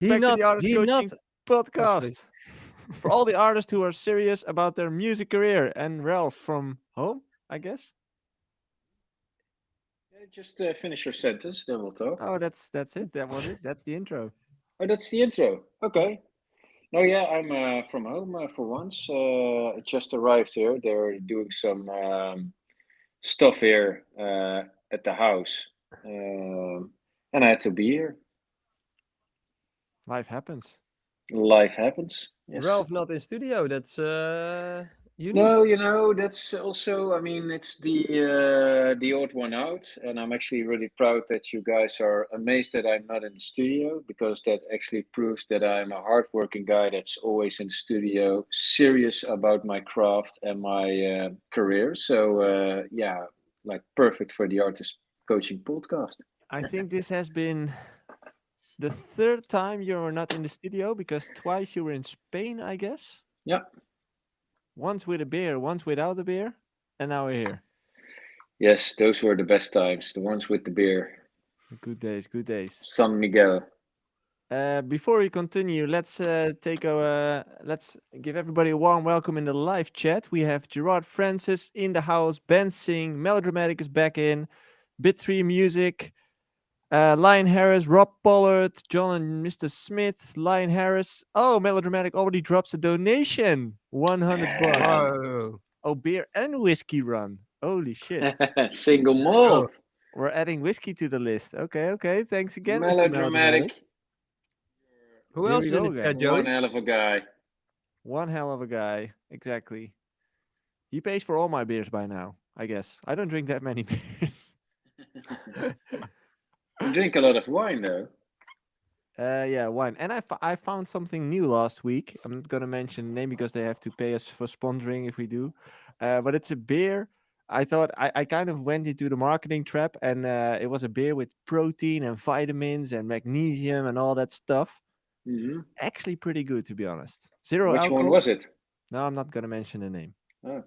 Back to the Artist He not. Coaching Oh, sorry. Podcast. For all the artists who are serious about their music career. And Ralph from home, I guess. Just finish your sentence, then we'll talk. Oh, that's it. That was it. That's the intro. Oh, that's the intro. Okay. No, yeah, I'm from home for once. I just arrived here. They're doing some stuff here at the house, and I had to be here. Life happens. Life happens. Yes. Ralph not in studio. That's unique. No, that's also, I mean, it's the odd one out, and I'm actually really proud that you guys are amazed that I'm not in the studio, because that actually proves that I'm a hardworking guy that's always in the studio, serious about my craft and my career. So yeah, like perfect for the artist coaching podcast. I think this has been the third time you were not in the studio because twice you were in Spain, I guess. Yeah. Once with a beer, once without a beer, and now we're here. Yes, those were the best times, the ones with the beer. Good days, good days. San Miguel. Before we continue, let's give everybody a warm welcome in the live chat. We have Gerard Francis in the house, Ben Singh, Melodramatic is back in, Bit3 Music, Lion Harris, Rob Pollard, John and Mr. Smith, Lion Harris. Oh, Melodramatic already drops a donation, 100 bucks. Oh, Oh, beer and whiskey run. Holy shit. Single go. malt. We're adding whiskey to the list. Okay. Thanks again, Mr. Melodramatic. Who Here else we is in go the chat, again. Joey? One hell of a guy. One hell of a guy. Exactly. He pays for all my beers by now, I guess. I don't drink that many beers. You drink a lot of wine, though. Yeah, wine. And I found something new last week. I'm not going to mention the name because they have to pay us for sponsoring if we do. But it's a beer. I thought I kind of went into the marketing trap, and it was a beer with protein and vitamins and magnesium and all that stuff. Hmm. Actually, pretty good, to be honest. Zero Which one alcohol. was it? No, I'm not going to mention the name. Oh.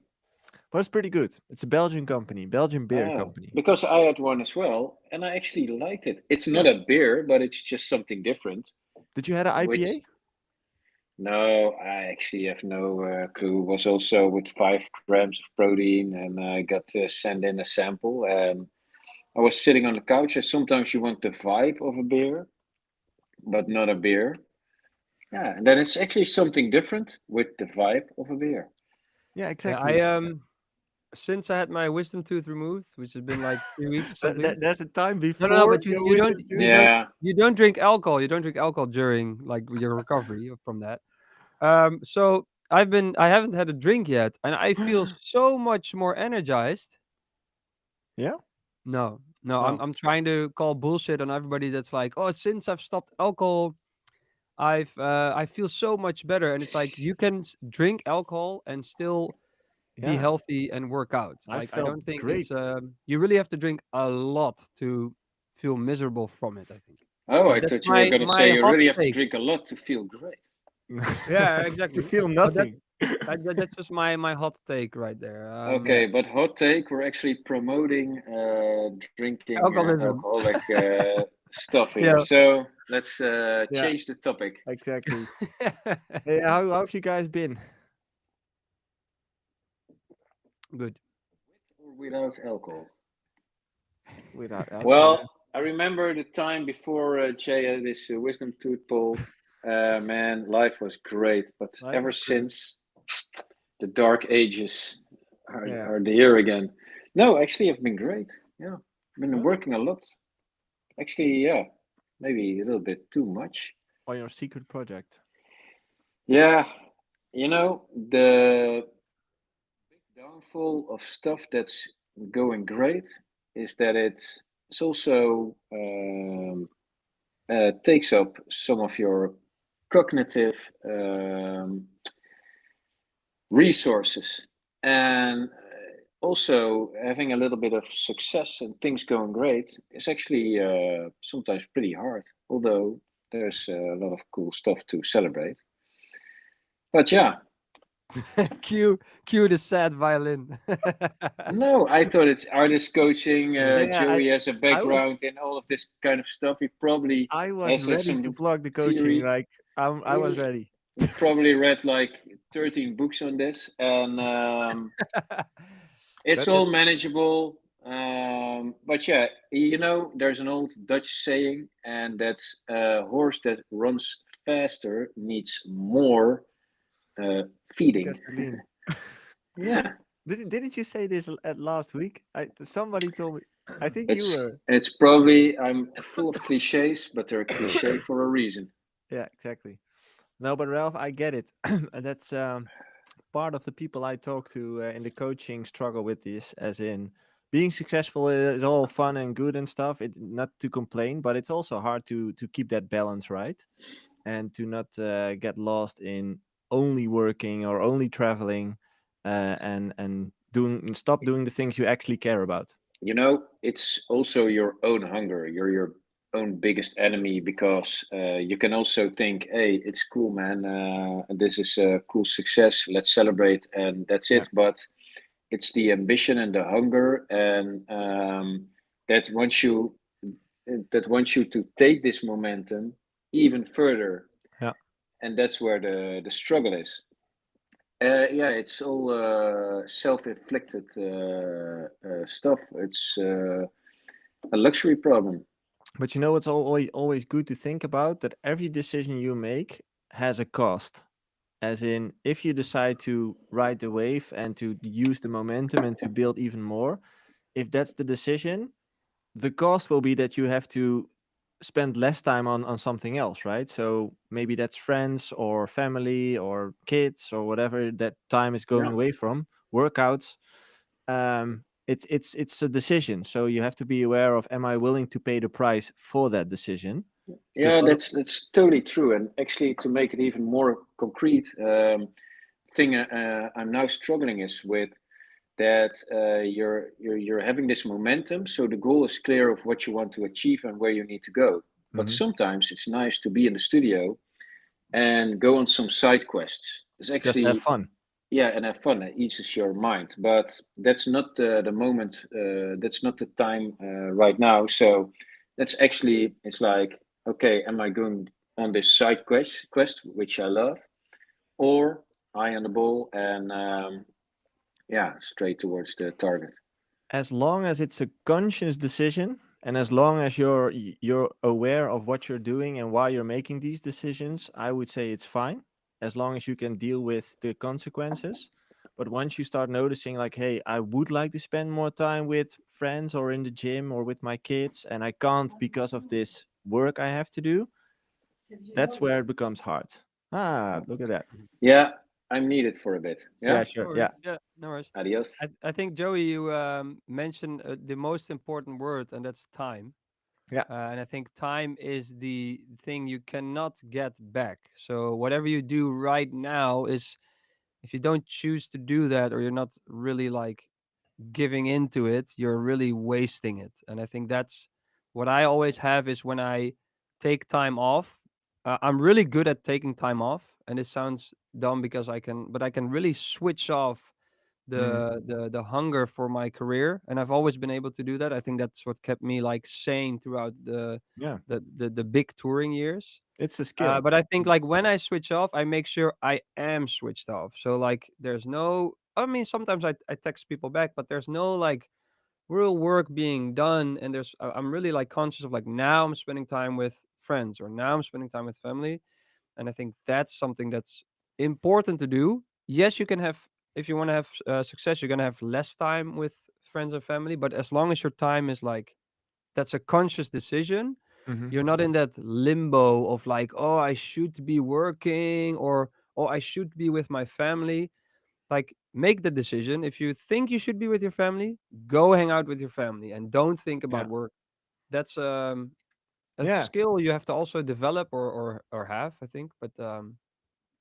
But it's pretty good. It's a Belgian company, Belgian beer Oh, company. because I had one as well, and I actually liked it. It's not a beer, but it's just something different. Did you have an Which IPA? No, I actually have no clue. It was also with 5 grams of protein, and I got sent in a sample. I was sitting on the couch, and sometimes you want the vibe of a beer, but not a beer. Yeah, and then it's actually something different with the vibe of a beer. Yeah, Yeah, exactly. since I had my wisdom tooth removed, which has been like 3 weeks or something. There's a time before. No, but you, your you don't wisdom you tooth. don't Yeah, you don't drink alcohol. You don't drink alcohol during like your recovery from that. So I haven't had a drink yet, and I feel so much more energized. Yeah. No, I'm Oh, I'm trying to call bullshit on everybody that's like, oh, since I've stopped alcohol, I feel so much better, and it's like you can drink alcohol and still be yeah. healthy and work out. I Like I felt don't think it's great. you really have to drink a lot to feel miserable from it, I think. oh, I But that's thought you were my going to say my you hot really have to take. drink a lot to feel great. Yeah, To exactly. feel But nothing. that's just my hot take right there. Okay, but hot take, we're actually promoting drinking Alcoholism. alcoholic stuff here. Yeah. So let's Yeah, change the topic. exactly. Hey, how have you guys been? Good. Or without alcohol. Without alcohol. Well, I remember the time before Jay had this wisdom tooth pulled. Man, life was great, but Life ever was great. since the dark ages Yeah. are here again. No, actually, I've been great. Yeah, I've been Huh? working a lot. Actually, yeah, maybe a little bit too much. On your secret project. Yeah, the big downfall of stuff that's going great is that it's also takes up some of your cognitive resources, and also having a little bit of success and things going great is actually sometimes pretty hard, although there's a lot of cool stuff to celebrate. But yeah, Cue the sad violin. No, I thought it's artist coaching. Yeah. Yeah, Joey has a I was background in all of this kind of stuff. He probably I was has ready to some plug the coaching. theory. Like I was He ready. probably read like 13 books on this, and it's But it all manageable. But yeah, there's an old Dutch saying, and that's a horse that runs faster needs more uh, feeding. Gasoline. Yeah, Didn't you say this at last week? Somebody told me. I think you it's were. it's probably I'm full of cliches, but they're cliche for a reason. Yeah, exactly. No, but Ralph, I get it. And that's part of the people I talk to in the coaching struggle with this, as in being successful is all fun and good and stuff. It not to complain, but it's also hard to keep that balance right and to not get lost in only working or only traveling and doing stop doing the things you actually care about. It's also your own hunger. You're your own biggest enemy because you can also think, hey, it's cool, man. This is a cool success. Let's celebrate, and that's Yeah. it. But it's the ambition and the hunger, and that wants you that wants you to take this momentum even further, Yeah. and that's where the struggle is. Yeah, it's all self-inflicted stuff. It's a luxury problem. But you know, it's always good to think about that every decision you make has a cost. As in, if you decide to ride the wave and to use the momentum and to build even more, if that's the decision, the cost will be that you have to spend less time on something else, right? So maybe that's friends or family or kids or whatever that time is Yeah, going away from, workouts. It's a decision. So you have to be aware of, am I willing to pay the price for that decision? Because yeah, that's totally true. And actually, to make it even more concrete, thing I'm now struggling is with that you're having this momentum. So the goal is clear of what you want to achieve and where you need to go. But Mhm. sometimes it's nice to be in the studio and go on some side quests. It's Just have actually fun. yeah, and have fun. It eases your mind, but that's not the moment. That's not the time right now. So that's actually it's like okay, am I going on this side quest which I love, or eye on the ball and yeah, straight towards the target. As long as it's a conscious decision and as long as you're aware of what you're doing and why you're making these decisions, I would say it's fine as long as you can deal with the consequences. But once you start noticing, like, hey, I would like to spend more time with friends or in the gym or with my kids, and I can't because of this work I have to do, that's where it becomes hard. Ah, look at that. Yeah, I'm needed for a bit. Yeah, Yeah, no sure. worries. Yeah. Yeah, no worries. adios. I think Joey, you mentioned the most important word, and that's time. Yeah. And I think time is the thing you cannot get back. So whatever you do right now is, if you don't choose to do that, or you're not really like giving into it, you're really wasting it. And I think that's what I always have is when I take time off. I'm really good at taking time off, and it sounds dumb because but I can really switch off Mm, the hunger for my career, and I've always been able to do that. I think that's what kept me like sane throughout yeah. the big touring years. It's a skill. But I think like when I switch off, I make sure I am switched off. So like there's no, I mean, sometimes I text people back, but there's no like real work being done. And I'm really like conscious of like now I'm spending time with friends or now I'm spending time with family. And I think that's something that's important to do. Yes, you can have, if you want to have success, you're going to have less time with friends and family. But as long as your time is like, that's a conscious decision, Hmm. you're not in that limbo of like, oh, I should be working, or oh, I should be with my family. Like, make the decision. If you think you should be with your family, go hang out with your family and don't think Yeah. about work. That's a Yeah. skill you have to also develop or have, I think. But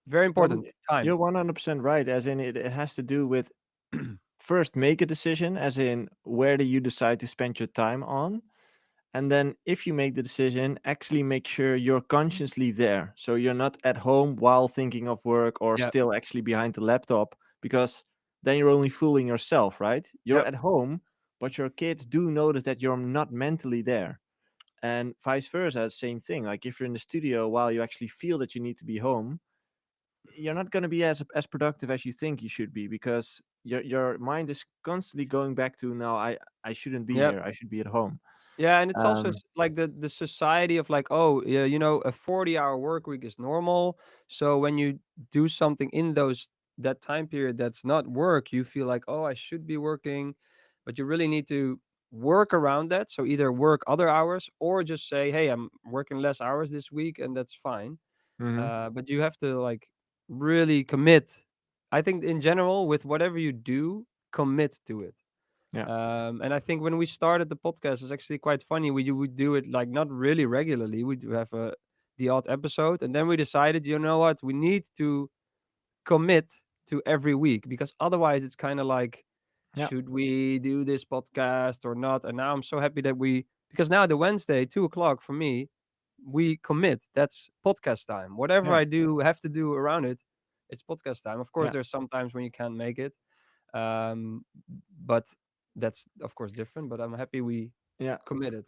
very No, but important time. you're 100% right. As in, it has to do with first make a decision, as in, where do you decide to spend your time on? And then if you make the decision, actually make sure you're consciously there. So you're not at home while thinking of work or Yeah. still actually behind the laptop, because then you're only fooling yourself, right? You're Yep. at home, but your kids do notice that you're not mentally there. And vice versa, same thing. Like if you're in the studio while you actually feel that you need to be home, you're not going to be as productive as you think you should be, because your mind is constantly going back to, no, I shouldn't be Yep. here. I should be at home. Yeah, and it's also Um, like the society of like, oh, yeah, a 40-hour work week is normal. So when you do something in that time period that's not work, you feel like, oh, I should be working, but you really need to work around that. So either work other hours or just say, hey, I'm working less hours this week, and that's fine. mhm, But you have to like really commit. I think in general, with whatever you do, commit to it. yeah, And I think when we started the podcast, it's actually quite funny. We would do it like not really regularly. We do have the odd episode, and then we decided, you know what, we need to commit to every week, because otherwise it's kind of like, yeah, should we do this podcast or not? And now I'm so happy that because now the Wednesday 2 o'clock for me, we commit. That's podcast time. Whatever yeah, I do, have to do around it, it's podcast time. Of course, yeah, there's some times when you can't make it, um, but that's of course different. But I'm happy we yeah. committed.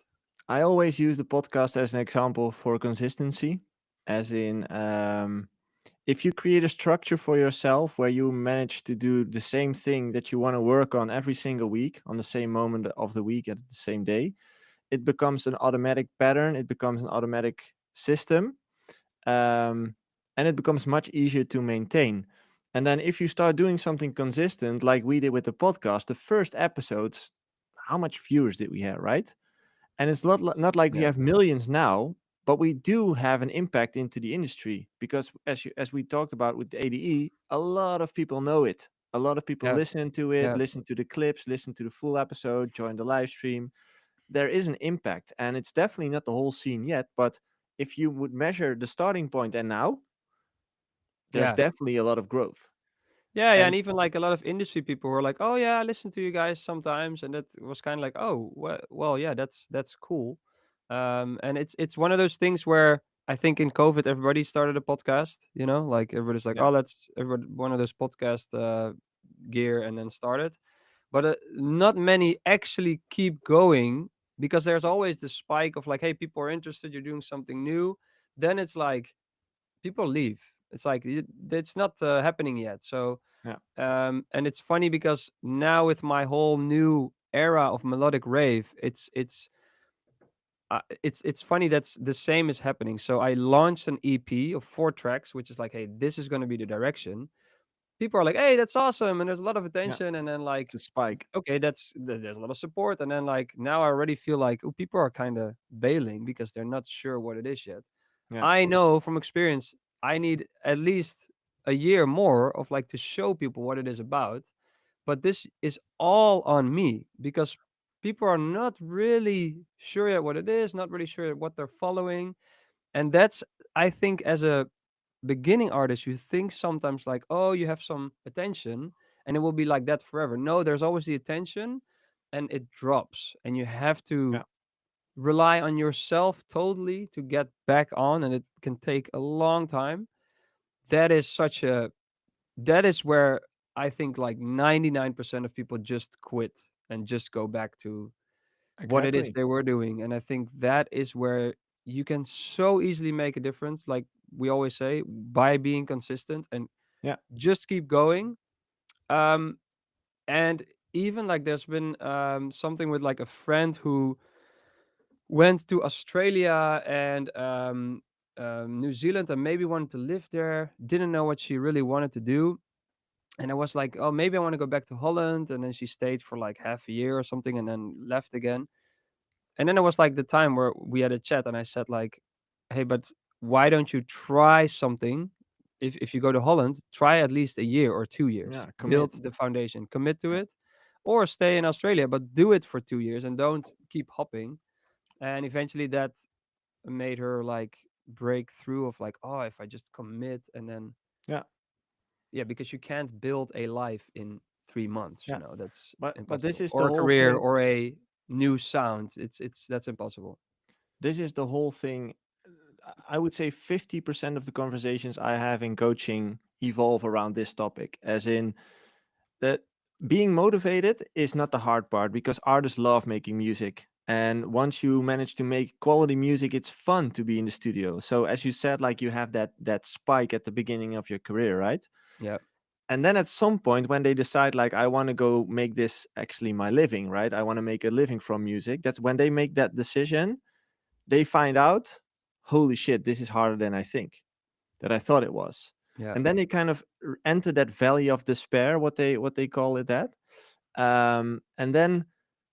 I always use the podcast as an example for consistency, as in, if you create a structure for yourself where you manage to do the same thing that you want to work on every single week on the same moment of the week at the same day, it becomes an automatic pattern. It becomes an automatic system, um, and it becomes much easier to maintain. And then if you start doing something consistent, like we did with the podcast, the first episodes, how much viewers did we have, right? And it's not like we Yeah, have millions now, but we do have an impact into the industry, because as we talked about with the ADE, a lot of people know it. A lot of people yeah, listen to it, yeah, listen to the clips, listen to the full episode, join the live stream. There is an impact, and it's definitely not the whole scene yet. But if you would measure the starting point and now, there's yeah. definitely a lot of growth. Yeah, yeah, and And even like a lot of industry people were like, "Oh yeah, I listen to you guys sometimes," and that was kind of like, "Oh, well, yeah, that's cool." And it's one of those things where I think in COVID everybody started a podcast. Like everybody's like, yeah, "Oh, let's everybody one of those podcast gear," and then started. But not many actually keep going, because there's always the spike of like, "Hey, people are interested. You're doing something new." Then it's like people leave. It's like it's not happening yet. So yeah, and it's funny because now with my whole new era of melodic rave, it's funny that's the same is happening. So I launched an EP of 4 tracks, which is like, hey, this is going to be the direction. People are like, hey, that's awesome, and there's a lot of yeah. attention, and then like, It's a spike. okay, there's a lot of support, and then like now I already feel like, oh, people are kind of bailing because they're not sure what it is yet. Yeah, I know from experience I need at least a year more of like to show people what it is about. But this is all on me because people are not really sure yet what it is, not really sure what they're following. And that's, I think, as a beginning artist, you think sometimes like, oh, you have some attention and it will be like that forever. No, there's always the attention and it drops. And you have to yeah, rely on yourself totally to get back on. And it can take a long time. That is that is where I think like 99% of people just quit and just go back to what it is exactly. they were doing. And I think that is where you can so easily make a difference. Like we always say, by being consistent and Yeah, just keep going. Um, and even like there's been something with like a friend who went to Australia and New Zealand and maybe wanted to live there, didn't know what she really wanted to do. And I was like, oh, maybe I want to go back to Holland. And then she stayed for like half a year or something and then left again. And then it was like the time where we had a chat and I said like, hey, but why don't you try something? If you go to Holland, try at least a year or 2 years, yeah. build Commit. the foundation, commit to Yeah, it, or stay in Australia, but do it for 2 years and don't keep hopping. And eventually that made her like break through of like, oh, if I just commit and then yeah, yeah, because you can't build a life in 3 months, yeah. that's But this impossible. is the Or a whole career thing. or a new sound. It's that's impossible. This is the whole thing. I would say 50% of the conversations I have in coaching evolve around this topic, as in that being motivated is not the hard part because artists love making music. And once you manage to make quality music, it's fun to be in the studio. So as you said, like you have that spike at the beginning of your career, right? Yeah. And then at some point when they decide like I want to go make this actually my living, right? I want to make a living from music. That's when they make that decision, they find out, holy shit, this is harder than I think, that I thought it was. Yeah. And then they kind of enter that valley of despair, what they call it that. And then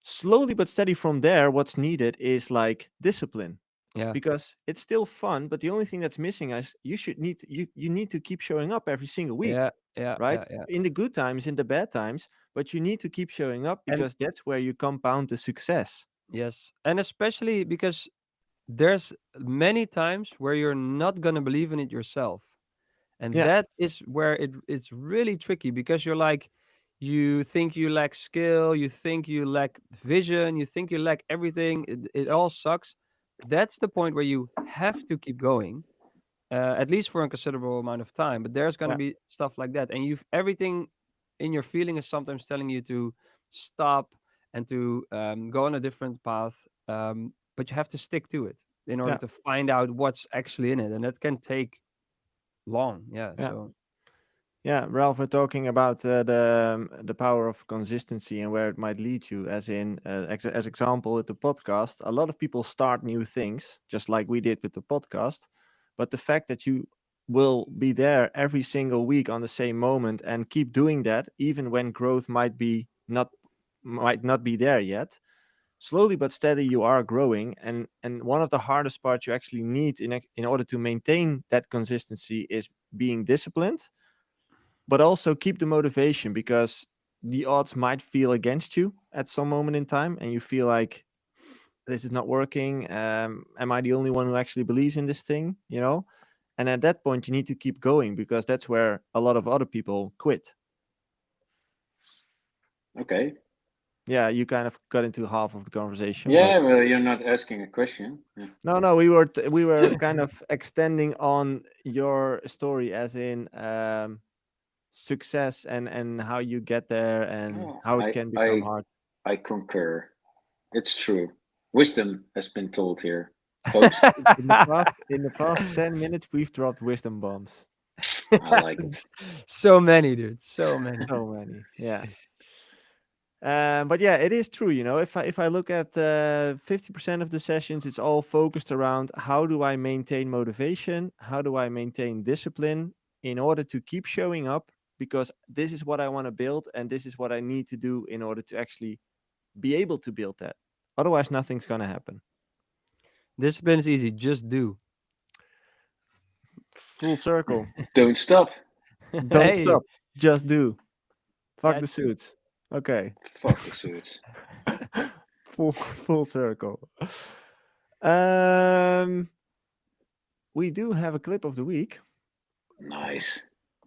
slowly but steady from there, what's needed is like discipline, Yeah. because it's still fun, but the only thing that's missing is you need to keep showing up every single week, Yeah. Yeah. right? Yeah. Yeah. In the good times, in the bad times, but you need to keep showing up And because that's where you compound the success. yes, and especially because there's many times where you're not gonna believe in it yourself. And Yeah, that is where it's really tricky because you're like, you think you lack skill, you think you lack vision, you think you lack everything. It all sucks. That's the point where you have to keep going, at least for a considerable amount of time. But there's going to yeah, be stuff like that. And you've everything in your feeling is sometimes telling you to stop and to go on a different path. But you have to stick to it in order yeah, to find out what's actually in it. And that can take long. Yeah. yeah. So. Yeah, Ralph, we're talking about the power of consistency and where it might lead you. As in, as example, with the podcast, a lot of people start new things, just like we did with the podcast. But the fact that you will be there every single week on the same moment and keep doing that, even when growth might not be there yet, slowly but steady you are growing. And one of the hardest parts you actually need in order to maintain that consistency is being disciplined, but also keep the motivation, because the odds might feel against you at some moment in time and you feel like this is not working. Am I the only one who actually believes in this thing, and at that point you need to keep going, because that's where a lot of other people quit. Okay. Yeah, you kind of got into half of the conversation, but Yeah, well, you're not asking a question. Yeah. no, we were kind of extending on your story, as in success and how you get there and Oh, how it I, can become I, hard. I concur. It's true. Wisdom has been told here, folks. In the past 10 minutes, we've dropped wisdom bombs. I like it. So many, dude. So many. So many. Yeah. But yeah, it is true. If I look at 50% of the sessions, it's all focused around how do I maintain motivation? How do I maintain discipline in order to keep showing up? Because this is what I want to build, and this is what I need to do in order to actually be able to build that. Otherwise, nothing's going to happen. Discipline is easy. Just do. Full circle. Don't stop. Don't Hey. stop. Just do. Fuck Yeah, the it's true. suits. Okay. Fuck the suits. Full circle. Um, we do have a clip of the week. Nice.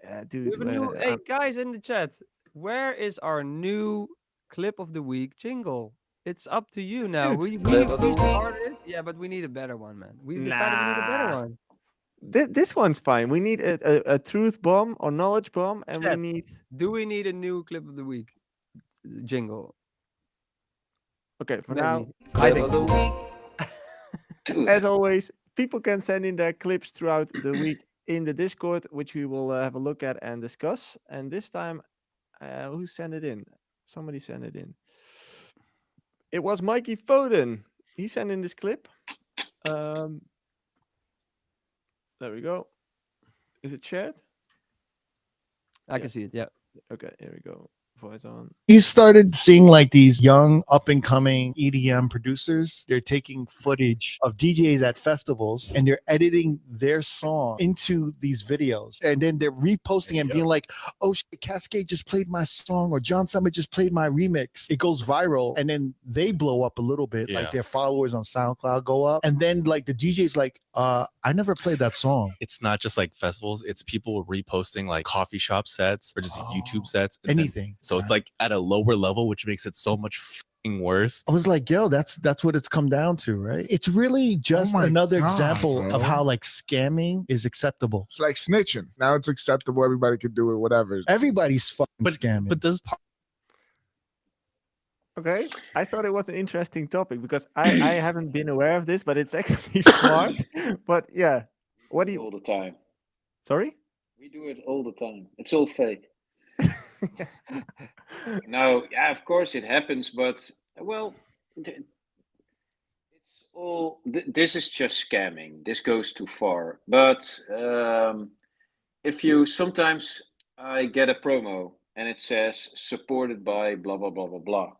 Yeah, We dude. have a new. Hey, guys in the chat, where is our new clip of the week jingle? It's up to you now. Dude, We started it. Yeah, but we need a better one, man. We decided we need a better nah. one. This one's fine. We need a truth bomb or knowledge bomb, and we Chat, need. do we need a new clip of the week jingle? Okay, for now, Maybe. I think so. Dude. as always, people can send in their clips throughout the week in the Discord, which we will have a look at and discuss. And this time, who sent it in? Somebody sent it in. It was Mikey Foden. He sent in this clip. There we go. Is it shared? I can see it. Yeah. Okay, here we go. Voice on. You started seeing like these young up and coming EDM producers. They're taking footage of DJs at festivals and they're editing their song into these videos. And then they're reposting and being like, oh shit, Cascade just played my song, or John Summit just played my remix. It goes viral and then they blow up a little bit. Yeah. Like their followers on SoundCloud go up. And then like the DJ's like, I never played that song. It's not just like festivals, it's people reposting like coffee shop sets or just Oh, YouTube sets. and then- Anything. so it's like at a lower level, which makes it so much worse. I was like, yo, that's what it's come down to, right? It's really just my another God, example bro. of how like scamming is acceptable. It's like snitching. Now it's acceptable. Everybody can do it, whatever. Everybody's fucking But scamming. but does Okay, I thought it was an interesting topic because I haven't been aware of this, but it's actually smart. But yeah, what do We do it you? all the time? Sorry. We do it all the time. It's all fake. No, yeah, of course it happens, but well, it's all. This is just scamming. This goes too far. But if you sometimes I get a promo and it says supported by blah blah blah blah blah,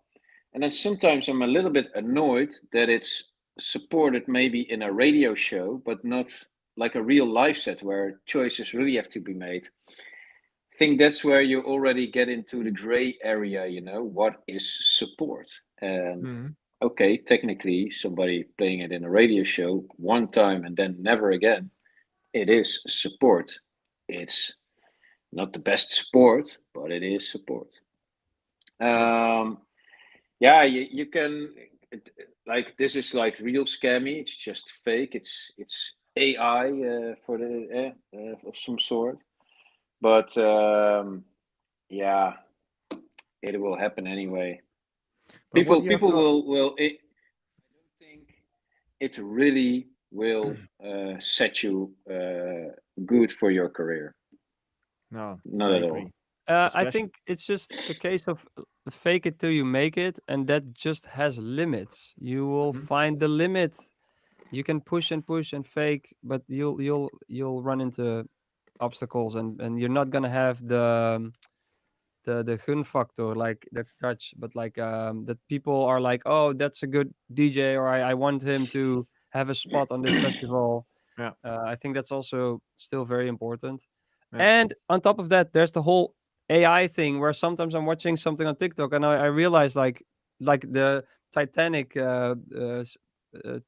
and then sometimes I'm a little bit annoyed that it's supported maybe in a radio show, but not like a real live set where choices really have to be made. I think that's where you already get into the gray area, what is support? And Mhm. okay, technically, somebody playing it in a radio show one time and then never again, it is support. It's not the best support, but it is support. Yeah, you can, like, this is like real scammy. It's just fake. It's AI for the of some sort. But yeah, it will happen anyway. But what do you People thought? will. I don't think it really will set you good for your career. No, Not I at all. agree. I Especially. think it's just a case of fake it till you make it, and that just has limits. You will Mhm. find the limit. You can push and fake, but you'll run into obstacles, and you're not gonna have the gun factor, like that's Dutch, but like that people are like, oh, that's a good DJ, or I want him to have a spot on this festival. Yeah. I think that's also still very important. Yeah. And on top of that, there's the whole AI thing where sometimes I'm watching something on TikTok and I realize like the Titanic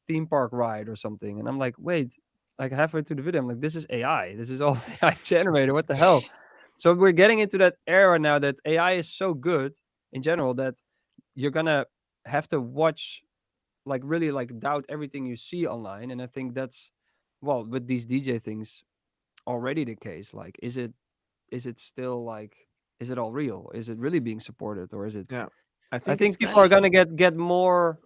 theme park ride or something, and I'm like, wait, like halfway through the video, I'm like, this is AI. This is all AI generated. What the hell? So we're getting into that era now that AI is so good in general that you're gonna have to watch, like really like doubt everything you see online. And I think that's, well, with these DJ things already the case. Like, is it still like, is it all real? Is it really being supported, or is it? Yeah. I I think it's think kind people are of. gonna get more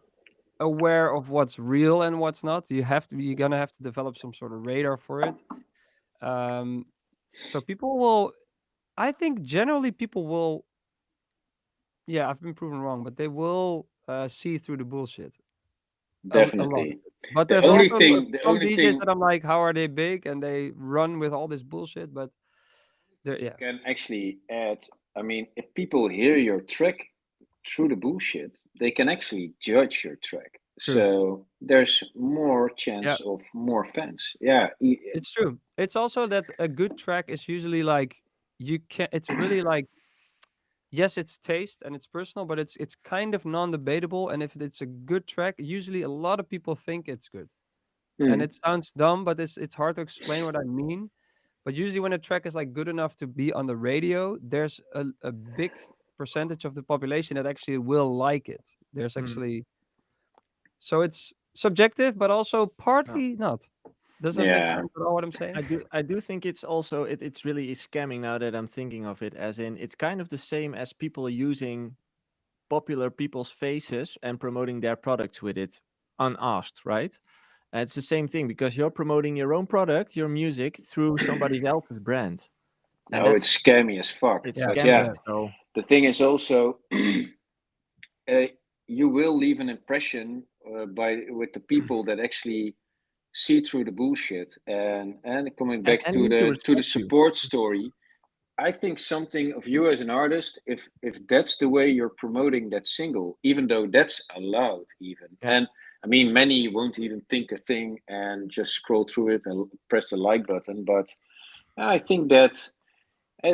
aware of what's real and what's not. You're gonna have to develop some sort of radar for it. Um, so people will. I think generally people will. Yeah, I've been proven wrong, but they will see through the bullshit a lot of Definitely. it. But The there's only also thing, the some only DJs thing that I'm like, how are they big and they run with all this bullshit? But they're, yeah, can actually add. I mean, if people hear your track through the bullshit, they can actually judge your track. true. So there's more Yeah, chance of more fans. Yeah, it's true. It's also that a good track is usually like you can. It's really like, yes, it's taste and it's personal, but it's kind of non-debatable. And if it's a good track, usually a lot of people think it's good. And mm, it sounds dumb, but it's hard to explain what I mean. But usually when a track is like good enough to be on the radio, there's a big percentage of the population that actually will like it. There's Mm, actually, so it's subjective, but also no. partly not. Does that make yeah. sense at all what I'm saying? I do think it's also it's really scamming now that I'm thinking of it, as in it's kind of the same as people using popular people's faces and promoting their products with it unasked, right? And it's the same thing because you're promoting your own product, your music through somebody else's brand. And No, it's scammy as fuck. it's Yeah, But yeah, scamming. yeah, So the thing is also, you will leave an impression by with the people that actually see through the bullshit. And coming back and need to to the respect you. support story, I think something of you as an artist, if that's the way you're promoting that single, even though that's allowed, even. Yeah. And I mean, many won't even think a thing and just scroll through it and press the like button. But I think that uh,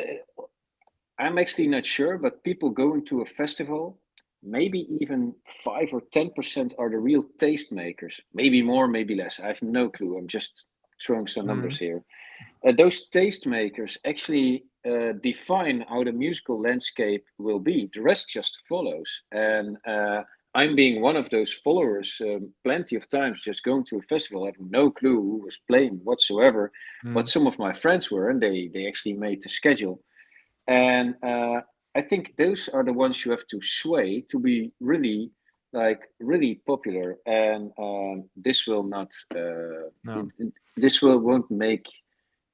I'm actually not sure, but people going to a festival, maybe even 5 or 10% are the real taste makers. Maybe more, maybe less. I have no clue. I'm just throwing some numbers Mhm. here. Those tastemakers actually define how the musical landscape will be. The rest just follows. And I'm being one of those followers plenty of times, just going to a festival, having no clue who was playing whatsoever. But Mm. some of my friends were, and they actually made the schedule. And I think those are the ones you have to sway to be really really popular. And this will not, No. this won't make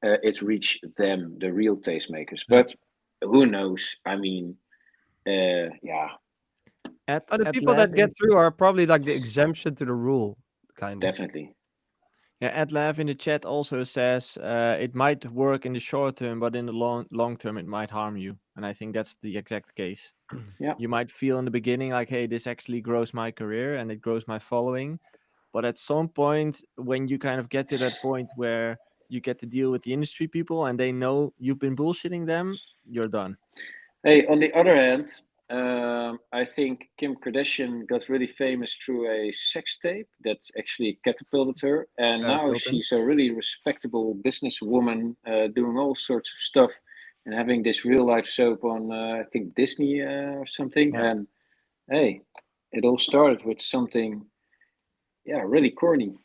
it reach them, the real tastemakers. Yeah. But who knows? I mean, yeah, The At people that Lav get in through are probably like the exemption to the rule, kind of. definitely. Yeah, at Lav in the chat also says it might work in the short term, but in the long term it might harm you. And I think that's the exact case. Yeah. You might feel in the beginning like, hey, this actually grows my career and it grows my following. But at some point, when you kind of get to that point where you get to deal with the industry people and they know you've been bullshitting them, you're done. Hey, on the other hand, I think Kim Kardashian got really famous through a sex tape that actually catapulted her, and now Hilton. she's a really respectable businesswoman, doing all sorts of stuff, and having this real life soap on, I think Disney or something. Yeah. And hey, it all started with something, yeah, really corny.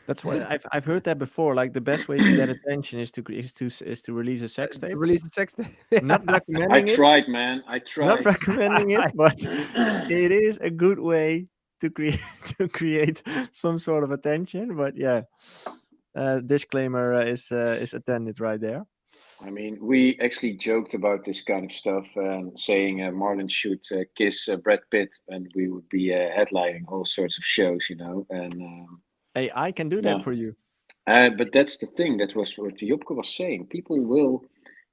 That's what I've heard that before. Like the best way to get attention is to release a sex To tape. release a sex tape. Not I recommending it. tried, man. I Not tried. recommending it, but it is a good way to create to create some sort of attention. But yeah, disclaimer is attended right there. I mean, we actually joked about this kind of stuff and saying Marlon should kiss Brad Pitt, and we would be headlining all sorts of shows, you know. And Hey, I can do yeah, that for you. but that's the thing. That was what Jopke was saying. People will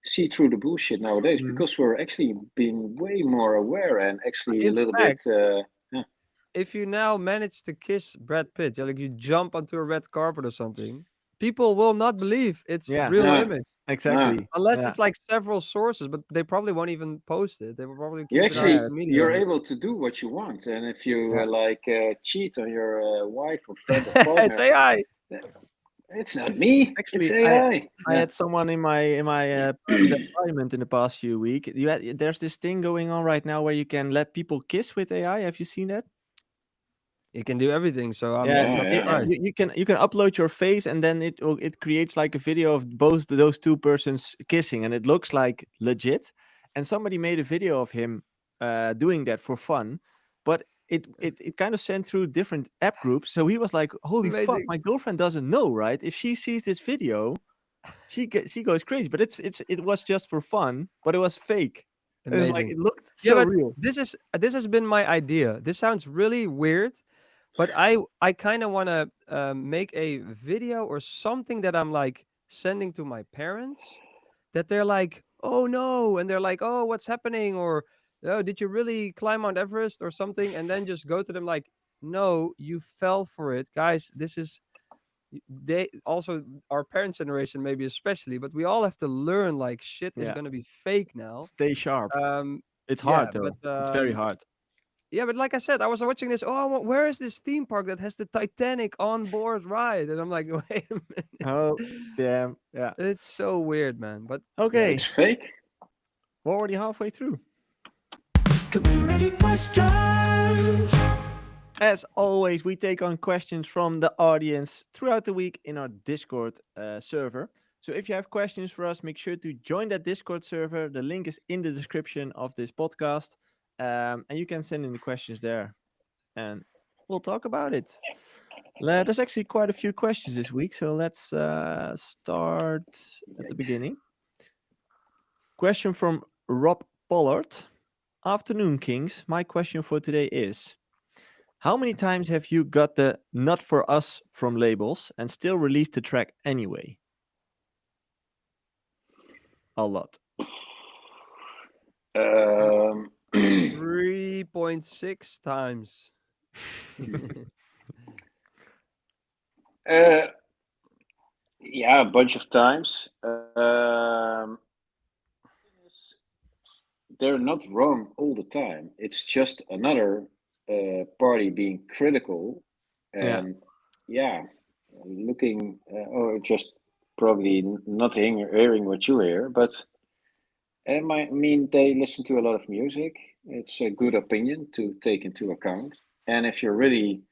see through the bullshit nowadays Mm. because we're actually being way more aware and actually a In little fact, bit. Yeah. if you now manage to kiss Brad Pitt, like you jump onto a red carpet or something, people will not believe it's Yeah. real No, image. no. Exactly. Unless Yeah. it's like several sources, but they probably won't even post it. They will probably You keep it actually anonymous you're immediately. able to do what you want, and if you Yeah. cheat on your wife or friend or It's partner, AI. it's not me. It's Actually, AI. I Yeah. had someone in my permanent environment in the past few weeks. There's this thing going on right now where you can let people kiss with AI. Have you seen that? It can do everything, so I'm Yeah, not Yeah. surprised. you can upload your face and then it creates like a video of both those two persons kissing and it looks like legit. And somebody made a video of him doing that for fun, but it kind of sent through different app groups. So he was like, "Holy fuck, Amazing. my girlfriend doesn't know, right? If she sees this video, she goes crazy." But it was just for fun, but it was fake. It was like Amazing. it looked Yeah, so but real. this has been my idea. This sounds really weird, but I kind of want to make a video or something that I'm like sending to my parents that they're like, "Oh no," and they're like, "Oh, what's happening?" or "Oh, did you really climb Mount Everest or something?" And then just go to them like, "No, you fell for it, guys. This is." They also our parents' generation maybe especially, but we all have to learn like shit is Yeah, gonna be fake now. stay sharp. Um, It's yeah, hard but though. It's very hard. yeah, but like I said, I was watching this. Oh, where is this theme park that has the Titanic on board ride? And I'm like, wait a Oh, minute. damn. Yeah. It's so weird, man. But yeah, Okay. It's fake. We're already halfway through. Community questions. As always, we take on questions from the audience throughout the week in our Discord server. So if you have questions for us, make sure to join that Discord server. The link is in the description of this podcast. And you can send in the questions there. And we'll talk about it. There's actually quite a few questions this week. So let's start at the beginning. Question from Rob Pollard. Afternoon, Kings. My question for today is: how many times have you got the "not for us" from labels and still released the track anyway? A lot. 3.6 times. Yeah, a bunch of times. They're not wrong all the time. It's just another party being critical and looking or just probably not hearing what you hear. But I mean, they listen to a lot of music. It's a good opinion to take into account. And if you're really,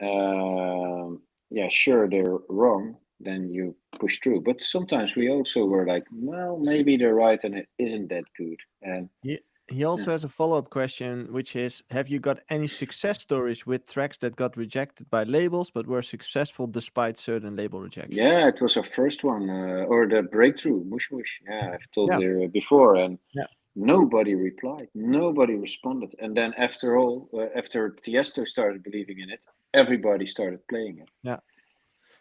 yeah, sure they're wrong, then you push through. But sometimes we also were like, well, maybe they're right and it isn't that good. And He also has a follow-up question, which is, have you got any success stories with tracks that got rejected by labels but were successful despite certain label rejection? yeah, it was our first one, or the breakthrough, Mush Mush. Yeah, I've told Yeah. you before, and Yeah. nobody replied, nobody responded. And then after all, after Tiesto started believing in it, everybody started playing it. Yeah.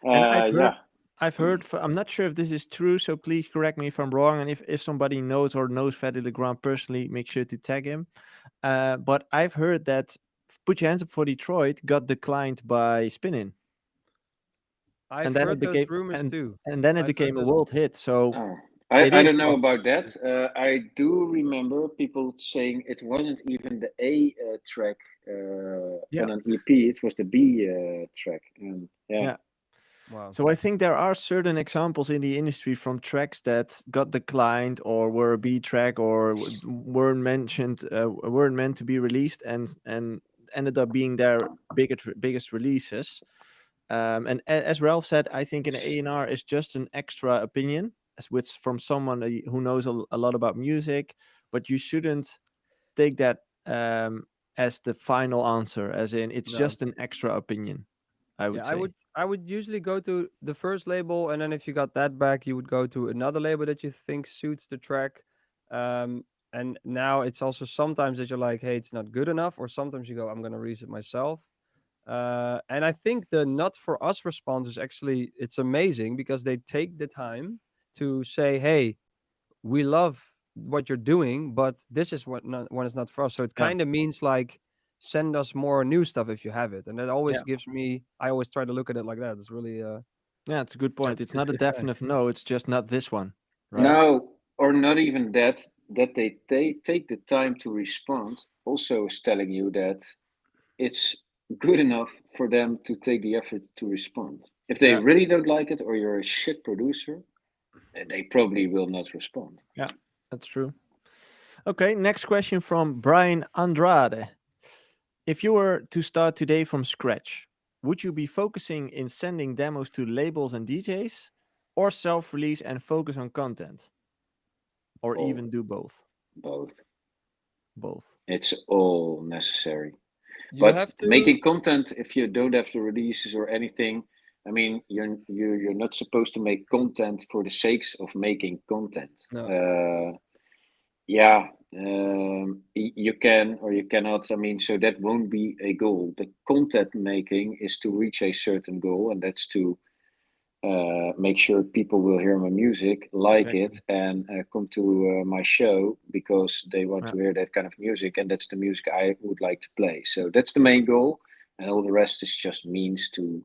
And Yeah. I've heard, I'm not sure if this is true, so please correct me if I'm wrong. And if somebody knows or knows Freddy Legrand personally, make sure to tag him. But I've heard that Put Your Hands Up for Detroit got declined by Spinnin. I've And then it heard those became rumors too. and then it I've heard became a those. world hit. So Oh, it I is don't know possible. about that. I do remember people saying it wasn't even the A track Yeah. on an EP, it was the B track. And yeah. Yeah. Wow. So I think there are certain examples in the industry from tracks that got declined or were a B track or weren't mentioned, weren't meant to be released, and ended up being their biggest releases. And as Ralph said, I think an A&R is just an extra opinion, as with from someone who knows a lot about music, but you shouldn't take that as the final answer. As in, it's No. just an extra opinion. I would Yeah, say. I would usually go to the first label, and then if you got that back, you would go to another label that you think suits the track. And now it's also sometimes that you're like, hey, it's not good enough, or sometimes you go, I'm gonna release it myself. And I think the not for us response is actually it's amazing because they take the time to say, hey, we love what you're doing, but this is what not, one is not for us. So it Yeah. kind of means like send us more new stuff if you have it, and that always Yeah. gives me. I always try to look at it like that. It's really Yeah, it's a good point. It's not a it's nice. definite no. It's just not this one, right? Yeah. No, or not even that, that they take the time to respond also is telling you that it's good enough for them to take the effort to respond. If they Yeah. really don't like it or you're a shit producer, they probably will not respond. Yeah, that's true. Okay, next question from Brian Andrade. If you were to start today from scratch, would you be focusing in sending demos to labels and DJs, or self-release and focus on content, or Oh, even do both? both. Both. It's all necessary. You But have to. making content, if you don't have the releases or anything, I mean, you're not supposed to make content for the sakes of making content. No. Yeah, you can or you cannot. I mean, so that won't be a goal. The content making is to reach a certain goal, and that's to make sure people will hear my music, like Exactly. it, and come to my show because they want Yeah. to hear that kind of music, and that's the music I would like to play. So that's the main goal, and all the rest is just means to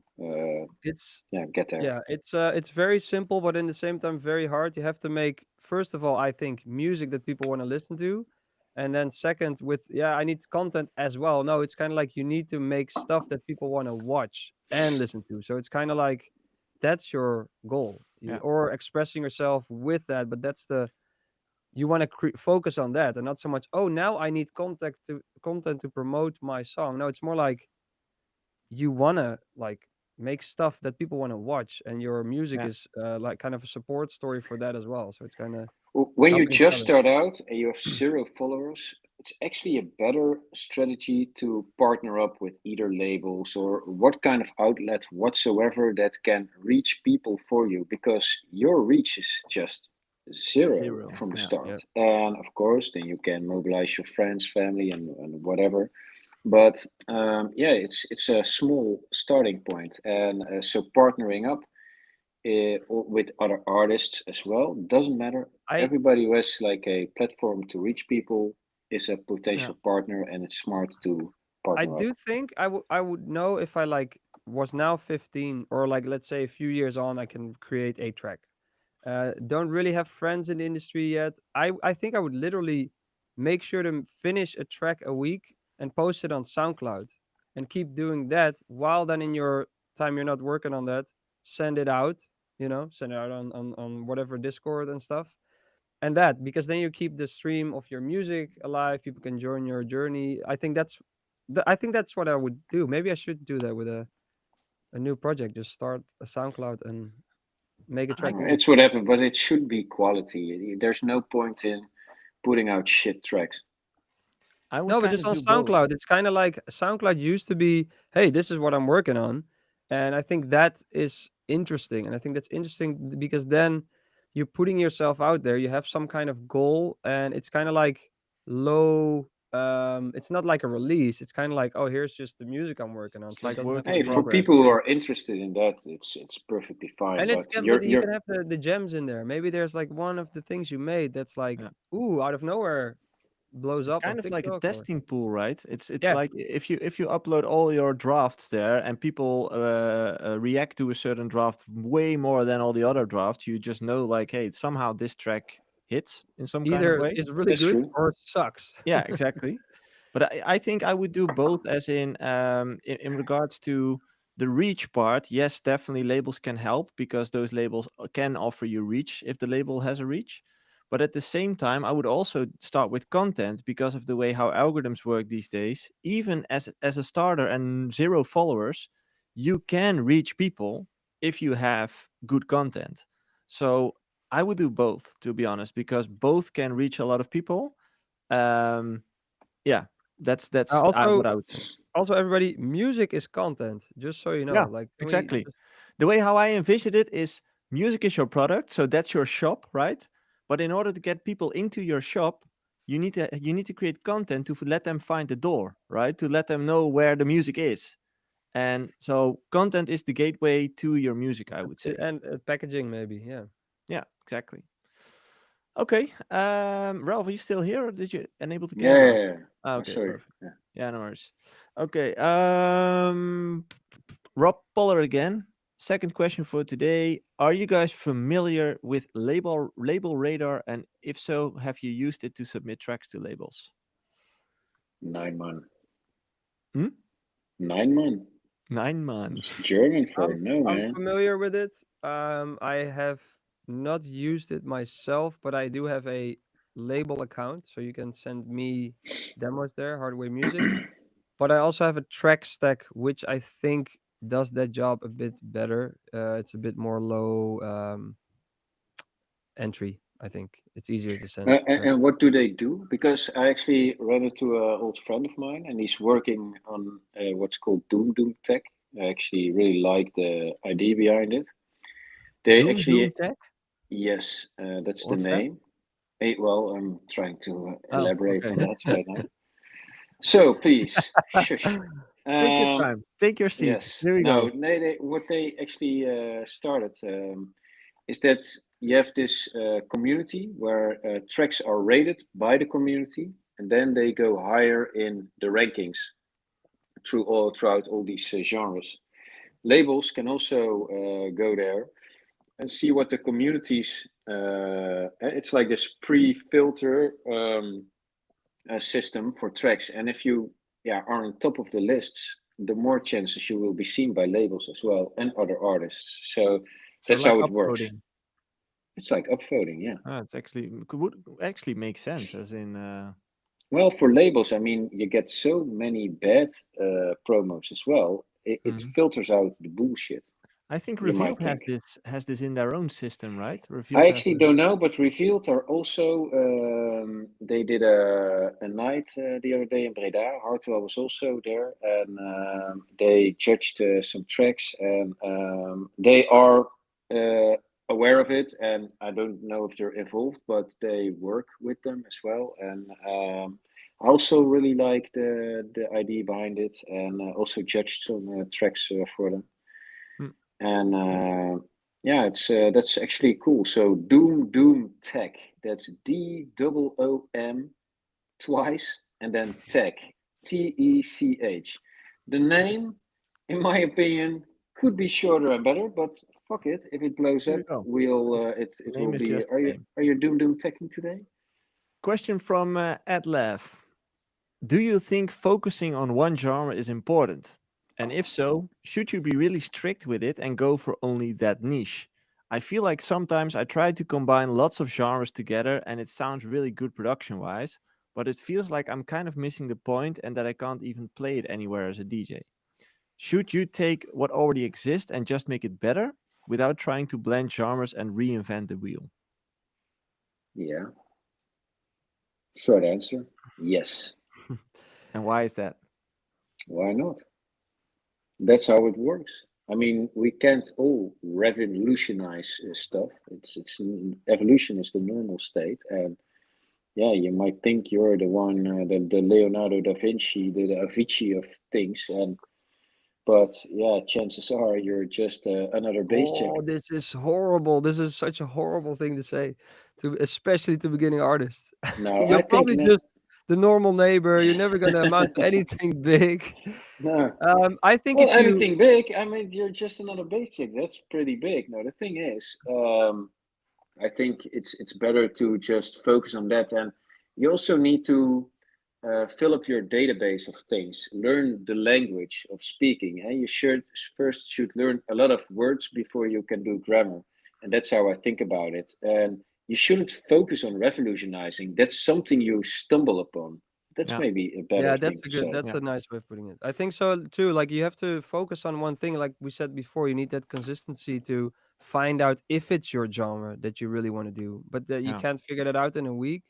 It's get there. yeah, it's very simple, but in the same time very hard. You have to make first of all, I think, music that people want to listen to, and then second, with I need content as well. No, it's kind of like you need to make stuff that people want to watch and listen to. So it's kind of like that's your goal, Yeah. or expressing yourself with that. But that's the you want to focus on that, and not so much. Oh, now I need content to promote my song. No, it's more like you wanna like make stuff that people want to watch, and your music Yeah. is like kind of a support story for that as well. So it's kind of When you helping just sell it. start out and you have 0 followers, it's actually a better strategy to partner up with either labels or what kind of outlet whatsoever that can reach people for you because your reach is just zero Zero. from the Yeah. start. And of course, then you can mobilize your friends, family, and whatever. But yeah, it's a small starting point, and so partnering up or with other artists as well. Doesn't matter. I Everybody who has like a platform to reach people is a Yeah. potential partner, and it's smart to I partner up. do think I would know if I like was now 15, or like let's say a few years on I can create a track. Don't really have friends in the industry yet. I think I would literally make sure to finish a track a week and post it on SoundCloud and keep doing that while then in your time you're not working on that, send it out, send it out on whatever Discord and stuff. and that, because then you keep the stream of your music alive. People can join your journey. I think that's what I would do. Maybe I should do that with a new project. Just start a SoundCloud and make a track. It's what happened, but it should be quality. There's no point in putting out shit tracks. I would No, but kind just of on do both. SoundCloud, it's kind of like SoundCloud used to be, hey, this is what I'm working on. And I think that is interesting. And I think that's interesting because then you're putting yourself out there, you have some kind of goal, and it's kind of like low. It's not like a release. It's kind of like, oh, here's just the music I'm working on. It's So it like doesn't have work to in Hey, be. for progress. people who are interested in that, it's perfectly fine. And But but you you're can have the gems in there. Maybe there's like one of the things you made that's like, Yeah. ooh, out of nowhere blows It's up on kind of like a TikTok or testing pool, right? It's yeah, like if you upload all your drafts there and people react to a certain draft way more than all the other drafts, you just know like, hey, somehow this track hits in some kind of either way. is really that's good true. or it sucks. Yeah, exactly. But I think I would do both, as in regards to the reach part. Yes, definitely labels can help because those labels can offer you reach if the label has a reach. But at the same time, I would also start with content because of the way how algorithms work these days. Even as a starter and 0 followers, you can reach people if you have good content. So I would do both, to be honest, because both can reach a lot of people. Um, yeah, that's Also, what I would say. everybody, music is content. Just so you know, Yeah, like can we exactly. just The way how I envisioned it is music is your product, so that's your shop, right? But in order to get people into your shop, you need to create content to let them find the door, right? To let them know where the music is. And so content is the gateway to your music, I would say. and packaging maybe, yeah. Yeah, exactly. Okay. Ralph, are you still here or did you enable the Yeah, camera? yeah, yeah. Ah, I okay, saw you. perfect. Yeah. Yeah, no worries. Okay. Rob Poller again. Second question for today. Are you guys familiar with label radar? And if so, have you used it to submit tracks to labels? 9 man. Hmm? 9 man. 9 months. It's German for no I'm man. familiar with it. I have not used it myself, but I do have a label account, so you can send me demos there, Hardway Music. But I also have a track stack, which I think does that job a bit better. It's a bit more low entry. I think it's easier to send tracks. And what do they do? Because I actually ran into an old friend of mine, and he's working on what's called Doom Tech. I actually really like the idea behind it. They Doom actually, Tech? yes, that's the What's that? name. Well, I'm trying to Oh, elaborate okay. on that right now. So please, shush. Take your time. Take your seat. Yes. Here we No, go. what they actually started is that you have this community where tracks are rated by the community, and then they go higher in the rankings throughout all these genres. Labels can also go there and see what the communities. It's like this pre-filter system for tracks, and if you are on top of the lists, the more chances you will be seen by labels as well and other artists. So So that's like how it works. upvoting. It's like upvoting, yeah. It's actually would actually make sense as in Well, for labels, I mean, you get so many bad promos as well. It Mhm. filters out the bullshit. I think You Revealed might think. has this in their own system, right? I Revealed has actually don't know, but Revealed are also. They did a night the other day in Breda. Hardway was also there, and they judged some tracks, and they are aware of it. And I don't know if they're involved, but they work with them as well. And I also really like the idea behind it, and also judged some tracks for them. Mm. And Yeah. yeah, it's that's actually cool. So Doom Tech. That's DOOM twice and then Tech. TECH. The name, in my opinion, could be shorter and better, but fuck it. If it blows Here up, we go. it will Name is be. just the name. Are you Doom Teching today? Question from Adlev. Do you think focusing on one genre is important? And if so, should you be really strict with it and go for only that niche? I feel like sometimes I try to combine lots of genres together and it sounds really good production wise, but it feels like I'm kind of missing the point and that I can't even play it anywhere as a DJ. Should you take what already exists and just make it better without trying to blend genres and reinvent the wheel? Yeah. Short answer: yes. And why is that? Why not? That's how it works. I mean, we can't all revolutionize stuff. Evolution is the normal state, and yeah, you might think you're the one, the Leonardo da Vinci, the Avicii of things, and but yeah, chances are you're just another bass Oh, checker. this is horrible. This is such a horrible thing to say, to especially to beginning artists. No, You're I think probably just the normal neighbor. You're never gonna amount to anything big. no. I think Well, if you, anything big, I mean, you're just another base check. That's pretty big. No, the thing is, I think it's better to just focus on that, and you also need to fill up your database of things. Learn the language of speaking, and you should learn a lot of words before you can do grammar, and that's how I think about it. And you shouldn't focus on revolutionizing. That's something you stumble upon. That's Yeah, maybe a better yeah, thing to say. that's yeah, a nice way of putting it. I think so too. Like you have to focus on one thing. Like we said before, you need that consistency to find out if it's your genre that you really want to do. But you yeah, can't figure that out in a week.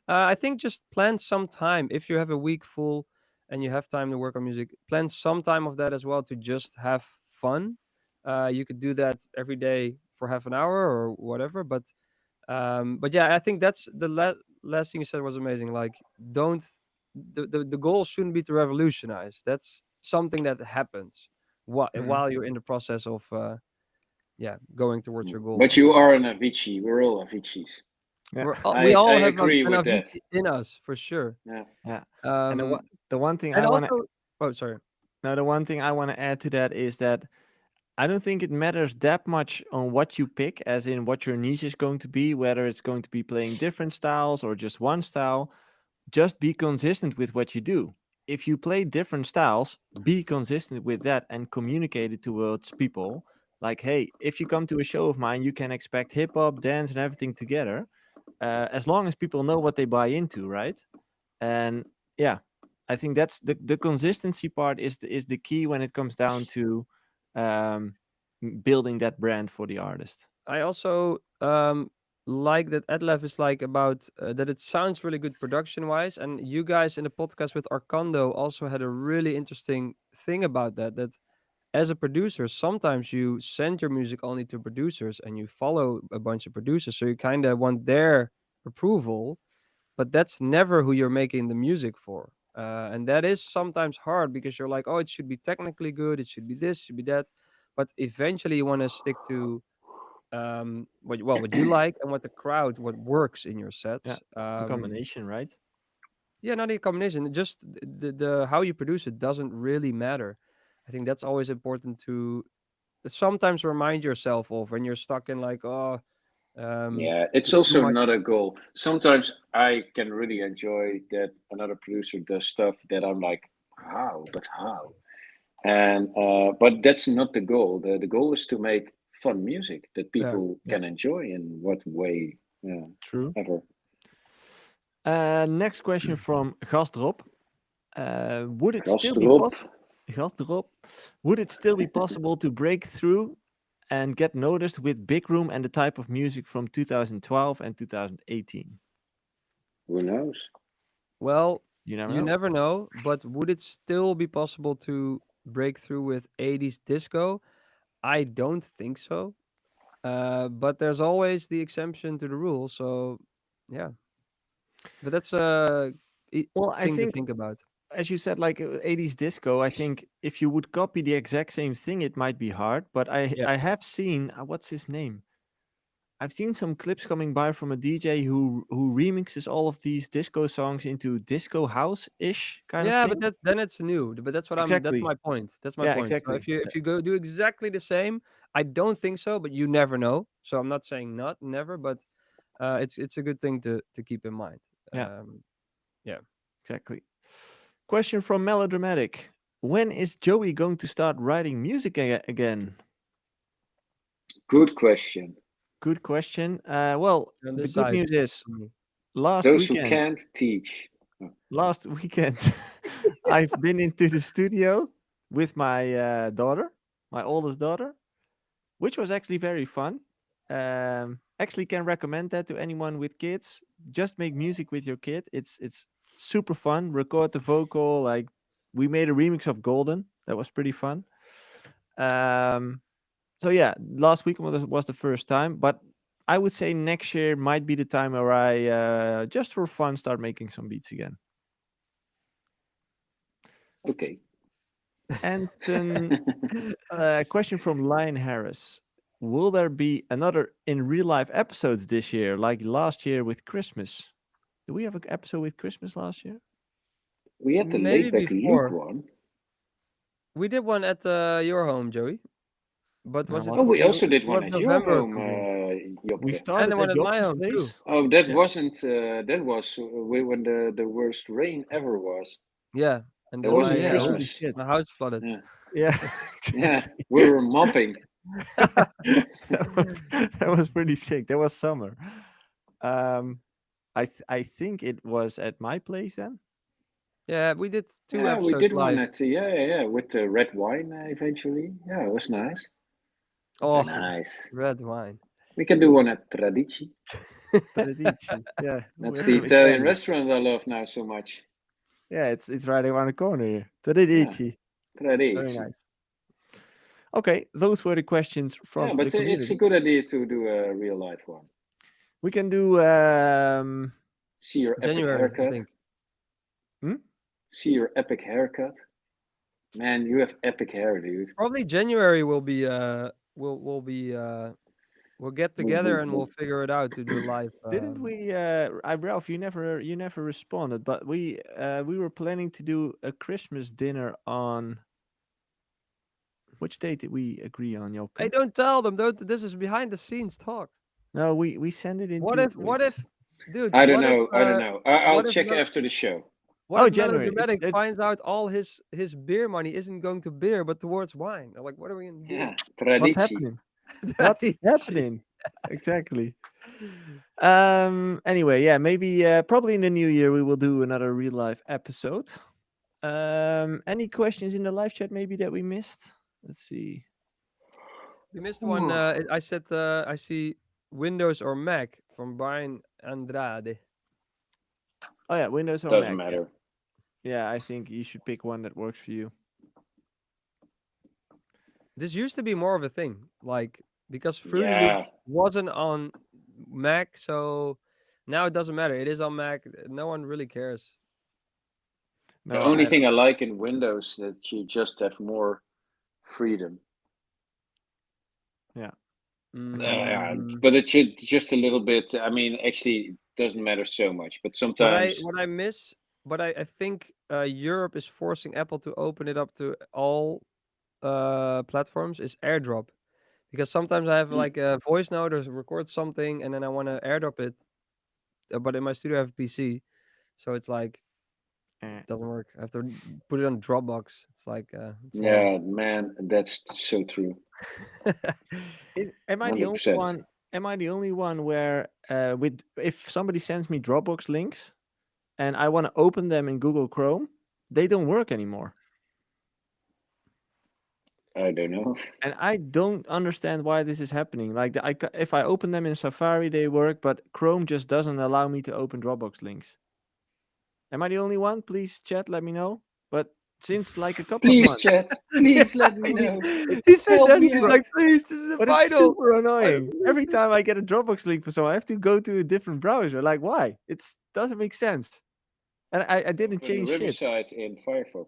I think just plan some time. If you have a week full and you have time to work on music, plan some time of that as well to just have fun. You could do that every day for half an hour or whatever. But yeah, I think that's the last thing you said was amazing. Like, don't the goal shouldn't be to revolutionize. That's something that happens mhm, while you're in the process of yeah, going towards your goal. But you are an Avicii. We're all Aviciis. yeah, We I all have agree an with that. Avicii in us for sure. Yeah. yeah. And Um, the one thing and I want to also, oh, sorry. now the one thing I want to add to that is that I don't think it matters that much on what you pick, as in what your niche is going to be, whether it's going to be playing different styles or just one style. Just be consistent with what you do. If you play different styles, be consistent with that and communicate it towards people. Like, hey, if you come to a show of mine, you can expect hip hop, dance, and everything together, as long as people know what they buy into, right? And yeah, I think that's the consistency part is the key when it comes down to um, building that brand for the artist. I also like that Adlev is like about that it sounds really good production wise, and you guys in the podcast with Arcando also had a really interesting thing about that. That as a producer, sometimes you send your music only to producers and you follow a bunch of producers, so you kind of want their approval, but that's never who you're making the music for. And that is sometimes hard because you're like, oh, it should be technically good, it should be this, should be that, but eventually you want to stick to what you like and what the crowd what works in your Yeah, sets. in combination, right? Yeah, not a combination, just the how you produce it doesn't really matter. I think that's always important to sometimes remind yourself of when you're stuck in like, oh, um Yeah, it's too also much. not a goal. Sometimes I can really enjoy that another producer does stuff that I'm like, how? But how? And but that's not the goal. The goal is to make fun music that Yeah. people Yeah, can enjoy in what way, yeah, true. ever. Next question from Gastrop. Would it Gas still be erop. possible? Gastrop, would it still be possible to break through and get noticed with Big Room and the type of music from 2012 and 2018? Who knows? Well, You never you know. never know, but would it still be possible to break through with 80s disco? I don't think so. But there's always the exception to the rule. So, yeah. But that's a Well, I thing to think, think about. as you said, like 80s disco, I think if you would copy the exact same thing, it might be hard. But Yeah. I have seen, what's his name? I've seen some clips coming by from a DJ who remixes all of these disco songs into disco house ish kind of Yeah, but thing. then it's new. But that's Exactly. my point. That's my Yeah, point. So exactly. if you go do exactly the same, I don't think so, but you never know. So I'm not saying not never, but it's a good thing to keep in mind. Yeah, Yeah. exactly. Question from Melodramatic. When is Joey going to start writing music again? Good question. Good question. Well, On the this good side. news is for me. last Those who weekend. can't teach. Last weekend, I've been into the studio with my daughter, my oldest daughter, which was actually very fun. Actually, can recommend that to anyone with kids. Just make music with your kid. It's super fun. Record the vocal. Like we made a remix of Golden. That was pretty fun. Um, so yeah, last week was the first time, but I would say next year might be the time where I just for fun start making some beats again. Okay. And then a question from Lion Harris. Will there be another in real life episodes this year, like last year with Christmas? Do we have an episode with Christmas last year? We had the Maybe laid back Luke before. one. We did one at your home, Joey. But was it? Oh, we it also did it one was at your November or home, something. We Joppe. started And the one at at my Joppe's home too. place. Oh, that Yeah. wasn't. That was when the worst rain ever was. Yeah, and That then wasn't yeah, holy Christmas. shit. my house flooded. Yeah, Yeah, yeah. exactly. We were mopping. that was pretty sick. That was summer. I think it was at my place then. Yeah, we did 2 Yeah, we episodes did one live. at yeah with the red wine eventually. Yeah, it was nice. Oh, Nice. red wine. We can do one at Tradici. Tradici. Yeah, That's we're the from Italian Italy. restaurant I love now so much. Yeah, it's right around the corner here. Tradici. Very Tradici. nice. Okay, those were the questions from Yeah, the but it's community. a good idea to do a real life one. We can do See your epic January, I haircut. think. See your epic haircut. Man, you have epic hair, dude. Probably January will be we'll be we'll get together and we'll figure it out to do live. didn't we Ralph, you never responded, but we were planning to do a Christmas dinner on which date did we agree on, Joppe? Hey, don't tell them. Don't. This is behind the scenes talk. No, we send it into What if, dude? I don't what if, know. I don't know. I'll what if check Mel- after the show. What Oh, if January. Melodramatic It's finds out all his beer money isn't going to beer but towards wine? Like, what are we gonna do? Yeah, what's Tradici. happening? What's happening? Exactly. Anyway, yeah, maybe probably in the new year we will do another real life episode. Any questions in the live chat maybe that we missed? Let's see. We missed one. I said I see Windows or Mac from Brian Andrade. Oh yeah, Windows or Doesn't Mac. matter. Yeah, I think you should pick one that works for you. This used to be more of a thing, like because Fruity Yeah. Loops wasn't on Mac, so now it doesn't matter. It is on Mac. No one really cares. The No, only thing I like in Windows that you just have more freedom. Yeah. But it should just a little bit. I mean, actually, it doesn't matter so much. But sometimes, What I miss, but I think Europe is forcing Apple to open it up to all platforms is AirDrop, because sometimes I have like a voice note or record something and then I want to AirDrop it, but in my studio I have a PC, so it's like it doesn't work. I have to put it on Dropbox. It's like it's long. yeah, man, that's so true. Am I the only 100%. one? Am I the only one where with if somebody sends me Dropbox links and I want to open them in Google Chrome, they don't work anymore. I don't know. And I don't understand why this is happening. Like if I open them in Safari, they work, but Chrome just doesn't allow me to open Dropbox links. Am I the only one? Please, chat, let me know. But since like a couple of Please, months, chat. Please let me know. He said Help that me he's out. like, please, this is the but it's final. super annoying. Every time I get a Dropbox link for someone, I have to go to a different browser. Like, why? It doesn't make sense. And I didn't Put change shit. Riverside in Firefox.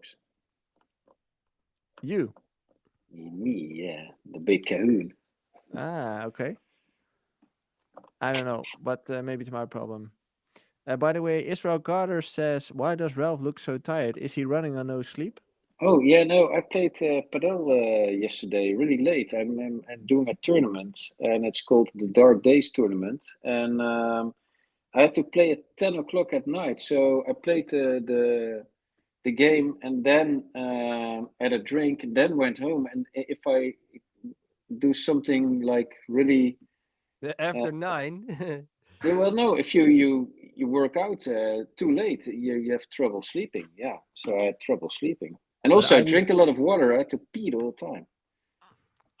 You. Me, yeah, the big Cahoon. Ah, okay. I don't know, but maybe it's my problem. By the way, Israel Carter says, "Why does Ralph look so tired? Is he running on no sleep?" Oh yeah, no, I played padel yesterday, really late. I'm doing a tournament, and it's called the Dark Days tournament, and I had to play at 10 o'clock at night. So I played the game, and then had a drink, and then went home. And if I do something like really. After 9. Yeah, well, no, if you work out too late, you have trouble sleeping. Yeah, so I had trouble sleeping, and But also I drink a lot of water. I had to pee the whole time.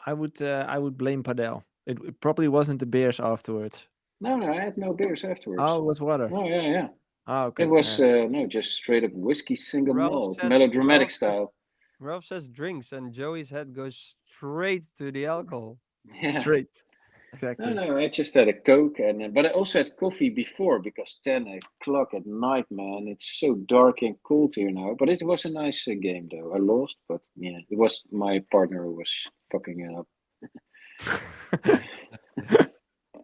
I would blame Padel. It probably wasn't the beers afterwards. No, no, I had no beers afterwards. Oh, it was water. Oh yeah, yeah. Oh, It okay. was Yeah. no, just straight up whiskey single Ralph malt, says melodramatic Ralph says style. Ralph says drinks, and Joey's head goes straight to the alcohol. Yeah. Straight. No, Exactly. no, I just had a Coke, and but I also had coffee before because 10 o'clock at night, man, it's so dark and cold here now. But it was a nice game, though. I lost, but yeah, it was my partner who was fucking it up.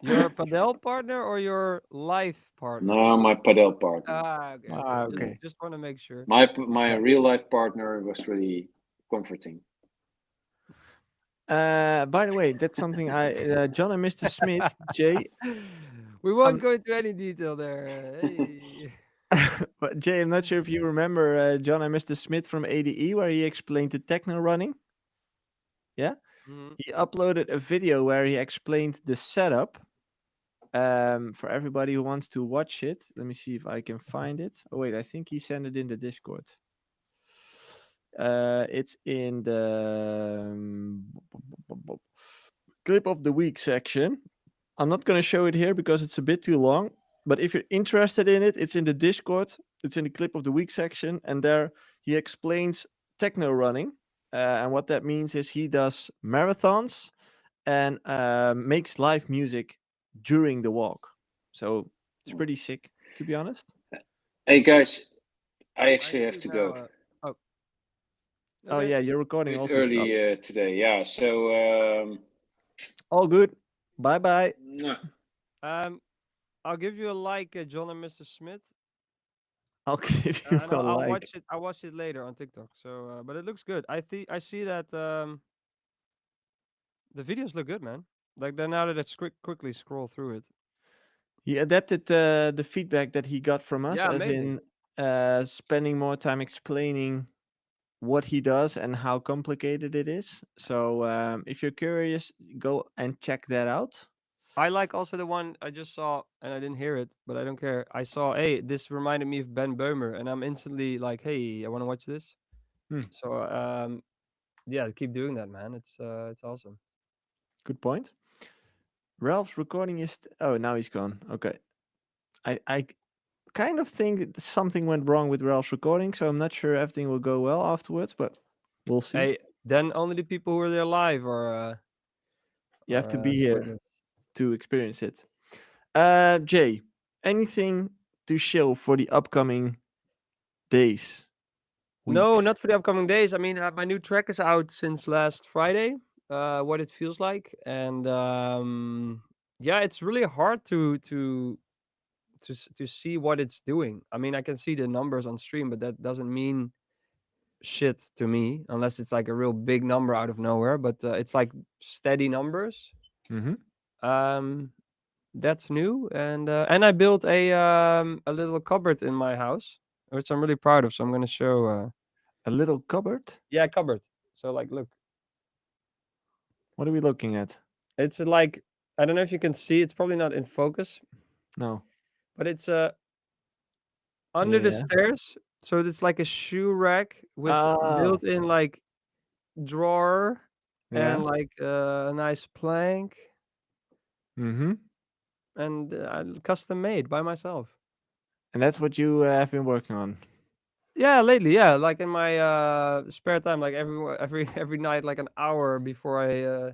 Your padel partner or your life partner? No, my padel partner. Okay, Ah, okay. okay. Just want to make sure. My Yeah. real life partner was really comforting. By the way, that's something John and Mr. Smith, Jay. We won't go into any detail there. Hey. But Jay, I'm not sure if you remember John and Mr. Smith from ADE, where he explained the techno running. Yeah, Mhm. he uploaded a video where he explained the setup. For everybody who wants to watch it, let me see if I can find it. Oh wait, I think he sent it in the Discord. It's in the clip of the week section. I'm not going to show it here because it's a bit too long. But if you're interested in it, it's in the Discord. It's in the clip of the week section, and there he explains techno running. And what that means is he does marathons and makes live music during the walk. So it's pretty sick, to be honest. Hey guys, I I actually have see to now, go. oh. Oh Okay. yeah, you're recording It's also. early today, yeah. So All good. Bye bye. mwah. I'll give you a like, John and Mr. Smith. I'll give you And a I'll like. watch it. I'll watch it later on TikTok. So, but it looks good. I see that the videos look good, man. Like then now that I quickly scroll through it. He adapted the feedback that he got from us, Yeah, as amazing. in spending more time explaining what he does and how complicated it is. So if you're curious, go and check that out. I like also the one I just saw, and I didn't hear it, but I don't care. I saw, hey, this reminded me of Ben Böhmer, and I'm instantly like, hey, I want to watch this. Hmm. So, yeah, keep doing that, man. It's awesome. Good point. Ralph's recording is. Oh, now he's gone. Okay. I kind of think that something went wrong with Ralph's recording, so I'm not sure everything will go well afterwards, but we'll see. Hey, then only the people who are there live You have to be doing here this. to experience it. Jay, anything to show for the upcoming days? No, Weeks? not for the upcoming days. I mean, my new track is out since last Friday. What it feels like, and yeah, it's really hard to see what it's doing. I mean, I can see the numbers on stream, but that doesn't mean shit to me unless it's like a real big number out of nowhere. But it's like steady numbers. Mm-hmm. That's new, and I built a little cupboard in my house, which I'm really proud of. So I'm gonna show. A little cupboard? Yeah, cupboard. So like, look, What are we looking at? it's like I don't know if you can see. It's probably not in focus, No. but it's under the Yeah. stairs. So it's like a shoe rack with Oh, built-in like drawer yeah. and like a nice plank Mm-hmm. and custom made by myself. And that's what you have been working on. Yeah, lately, yeah, like in my spare time, like every night, like an hour before I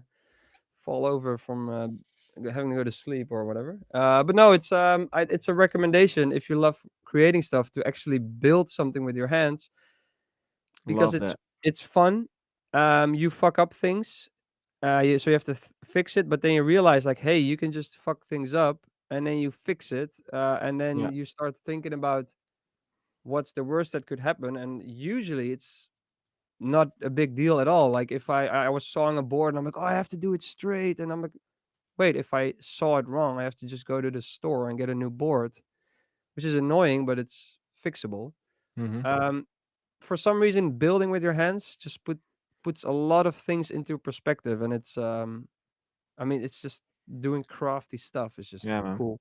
fall over from having to go to sleep or whatever. But no, it's a recommendation if you love creating stuff to actually build something with your hands because Love that. it's fun. You fuck up things, so you have to fix it, but then you realize like, hey, you can just fuck things up, and then you fix it, and then Yeah. you start thinking about what's the worst that could happen, and usually it's not a big deal at all. Like if I was sawing a board and I'm like, oh, I have to do it straight, and I'm like, wait, if I saw it wrong, I have to just go to the store and get a new board, which is annoying, but it's fixable. Mm-hmm. For some reason, building with your hands just puts a lot of things into perspective, and it's I mean, it's just doing crafty stuff is just Yeah, man. cool.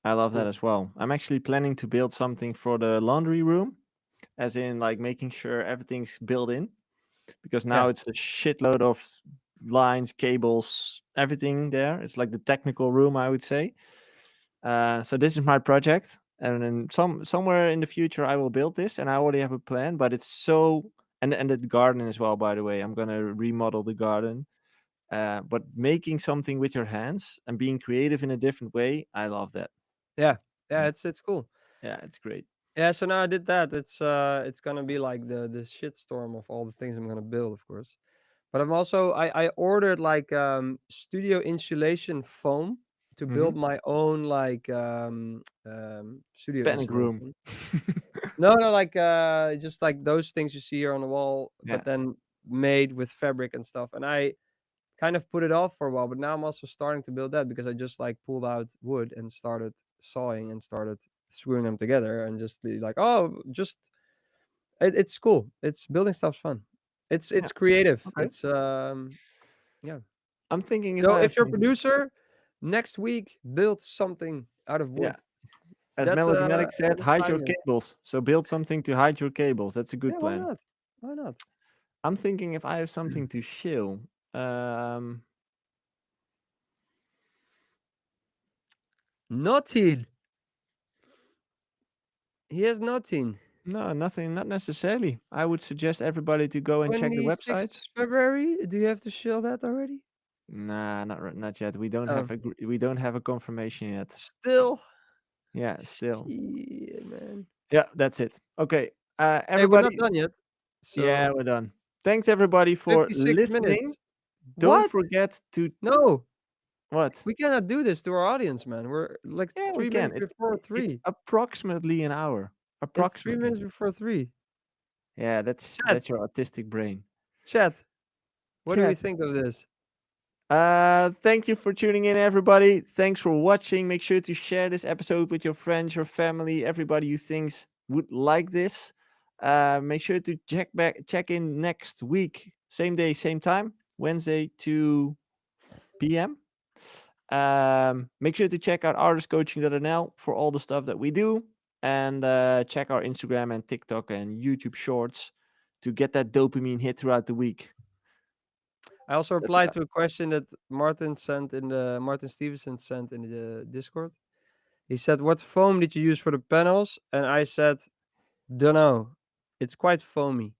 I love that cool. as well. I'm actually planning to build something for the laundry room, as in like making sure everything's built in, because now Yeah. it's a shitload of lines, cables, everything there. It's like the technical room, I would say. So this is my project, and then somewhere in the future I will build this, and I already have a plan. But it's so and the garden as well. By the way, I'm gonna remodel the garden. But making something with your hands and being creative in a different way, I love that. Yeah. Yeah, Yeah. it's cool. Yeah, it's great. Yeah, so now I did that. It's gonna be like the shitstorm of all the things I'm gonna build, of course. But I'm also I ordered like studio insulation foam to Mm-hmm. build my own like studio Panic room. insulation. No, like just like those things you see here on the wall, Yeah. but then made with fabric and stuff. And I kind of put it off for a while, but now I'm also starting to build that because I just like pulled out wood and started sawing and started screwing them together and just be like, oh, just it's cool. It's building stuff's fun. Yeah. It's creative. Okay. It's yeah. I'm thinking if So I have if you're a something. producer, next week build something out of Yeah. wood. As That's Melody Malik said, an hide your assignment. cables. So build something to hide your cables. That's a good Yeah, why plan. not? Why not? I'm thinking if I have something to shill. Nothing. He has nothing. No, nothing, not necessarily. I would suggest everybody to go and check the website. 26th February? Do you have to shill that already? Nah, not yet. We don't Oh, have we don't have a confirmation yet. still. Yeah, still. Shit, man. Yeah, that's it. Okay. Hey, we're not Everybody. done yet. Yeah, So we're done. Thanks everybody for 56 listening. minutes. Don't What? forget to No, what? we cannot do this to our audience, man. We're like it's Yeah, we 3 minutes can. before It's 3. approximately an hour. It's 3 Approximately. minutes before 3. Yeah, Chat, that's your autistic brain. chat. What do we Chat. think of this? Thank you for tuning in, everybody. Thanks for watching. Make sure to share this episode with your friends, your family, everybody you thinks would like this. Make sure to check in next week, same day, same time, Wednesday 2 p.m. Make sure to check out artistcoaching.nl for all the stuff that we do, and check our Instagram and TikTok and YouTube shorts to get that dopamine hit throughout the week. I also That's replied to a question that Martin Stevenson sent in the Discord. He said, "What foam did you use for the panels?" And I said, "Dunno. It's quite foamy."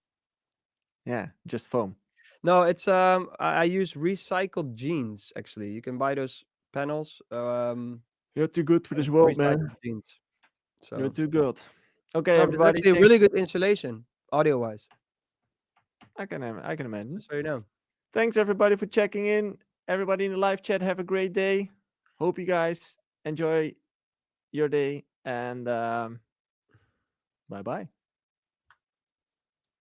yeah, just foam. No, it's I use recycled jeans actually. You can buy those panels You're too good for and this it's world, man. recycled jeans. You're So too good. Okay, no, but it's everybody. actually Thanks. really good insulation, audio wise. I can imagine. Just so you know. Thanks everybody for checking in. Everybody in the live chat, have a great day. Hope you guys enjoy your day, and bye bye.